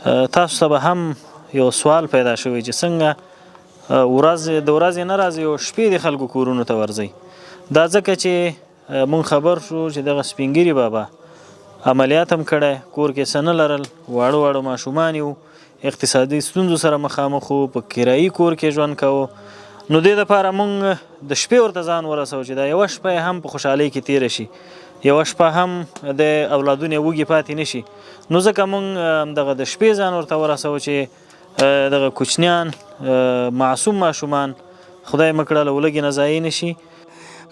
تاسو ته به هم یو سوال پیدا شوی چې څنګه د ورځې نه راځي او شپې د خلکو کورونو ته ورځي. دا ځکه چې مونږ خبر شو چې دغه سپینګیري بابا عملیات هم کړی، کور کې څه نه لرل، واړه واړه ماشومان یو، اقتصادي ستونزو سره مخامخ وو، په کرایي کور کې ژوند کوو. نو دې دپاره مونږ د شپې ورته ځان ورسوو چې دا یوه شپه هم په خوشحالۍ کې تېره شي، یوه شپه هم د اولادونه یې وږي پاتې نه شي. نو ځکه مونږ دغه د شپې ځان ورته ورسوو چې دغه کوچنیان معصوم ماشومان خدای مه کړه له ولږې نه ضایع نه شي.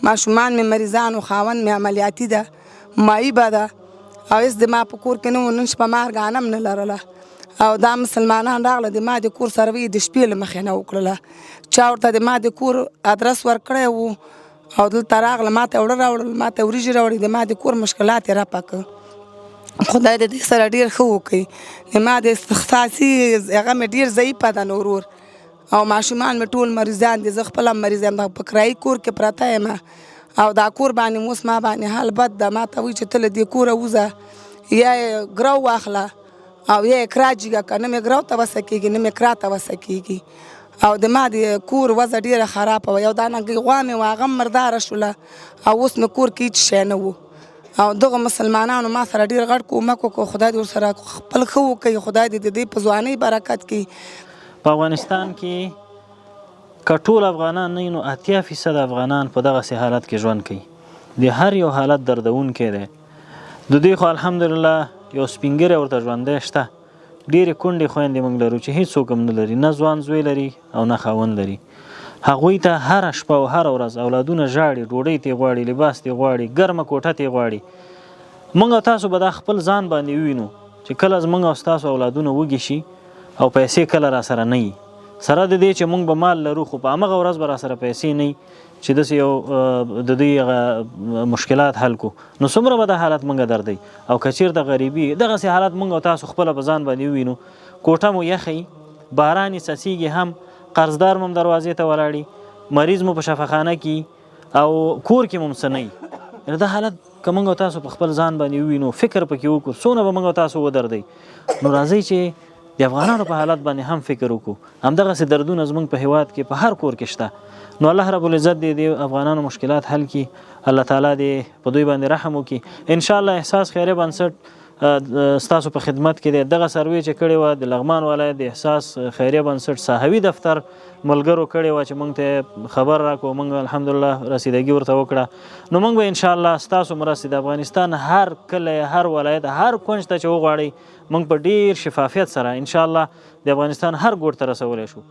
ماشومان مې مریضان و، خاوند مې عملیاتي ده، معیبه ده او هېڅ د ما په کور کې نه و، نن شپه ما ارګانه هم نه لرله او دا مسلمانان راغله د ما د کور سروي د شپې له مخې نه وکړله. چا ورته د ما د کور ادرس ورکړی و او دلته راغله، ما ته اوړه راوړل، ما ته وریجې راوړې، د ما د کور مشکلات یې رفع کړ. خدای د دې سره ډېر ښه وکړي. د ما د استخصاصي هغه مې ډېر ضعیفه ده نو ورور او ماشومان مې ټول مریضان دي، زه خپله هم مریض یم، په کرایي کور کې پرته یم او دا کور باندې اوس ما باندې حال بد ده. ما ته وایي چې ته له دې کوره وځه، یا یې ګرو واخله او یا یې کرا جګه کړه. نه مې ګرو ته وسه کېږي نه مې کرا ته وسه کېږي او د ما د کور وضع ډېره خرابه وه. یو دانه غوا مې وه هغه هم مرداره شوله او اوس مې کور کې هېڅ شی نه و او دغه مسلمانانو ما سره ډېر غټ کومک وکړو. خدای دې ورسره خپل ښه وکړي، خدای دې د دې په ځوانۍ برکت کړي. په افغانستان کې که ټول افغانان نه وي نو 80% افغانان په دغسې حالت کې ژوند کوي. د هر یو حالت دردونکی دی. د دوی خو الحمدلله یو سپینګیری ورته ژوندی شته. ډېرې کونډې خویندې موږ لرو چې هېڅوک هم نه لري، نه ځوان زوی لري او نه خاوند لري. هغوی ته هره شپه او هره ورځ اولادونه ژاړي، ډوډۍ ترې غواړي، لباس ترې غواړي، ګرمه کوټه ترې غواړي. موږ او تاسو به دا خپل ځان باندې ووینو چې کله زموږ او ستاسو اولادونه وږي شي او پیسې کله را سره نه وي، سره د دې چې موږ به مال لرو خو په همغه ورځ به را سره پیسې نه وي چې داسې یو د دوی هغه مشکلات حل کو، نو څومره به دا حالت موږ دردوي. او که چېرته غریبي دغسې حالت موږ او تاسو خپله په ځان باندې ووینو، کوټه مو یخی، باران یې څڅېږي هم، قرضدار مو هم دروازې ته ولاړي، مریض مو په شفاخانه کې او کور کې مو څه نه وي. دا حالت که موږ او تاسو په خپل ځان باندې ووینو، فکر پکې وکړو، څونه به موږ او تاسو ودردوي. نو راځئ چې د افغانانو په حالت باندې هم فکر وکړو. همدغسې دردونه زموږ په هیواد کې په هر کور کې شته. نو الله رب العزت دې د افغانانو مشکلات حل کړي، الله تعالی دې په دوی باندې رحم وکړي. انشاءالله احساس خیریه بنسټ ستاسو په خدمت کې دی. دغه سروې چې کړې وه د لغمان ولایت د احساس خیریه بنسټ ساحوي دفتر ملګرو کړې وه چې موږ ته خبر راکړو، موږ الحمدلله رسیدګي ورته وکړه. نو موږ به انشاءالله ستاسو مرستې د افغانستان هر کلی، هر ولایت، هر کونج ته چې وغواړئ موږ په ډېر شفافیت سره انشاءالله د افغانستان هر ګوټ ته رسولی شو.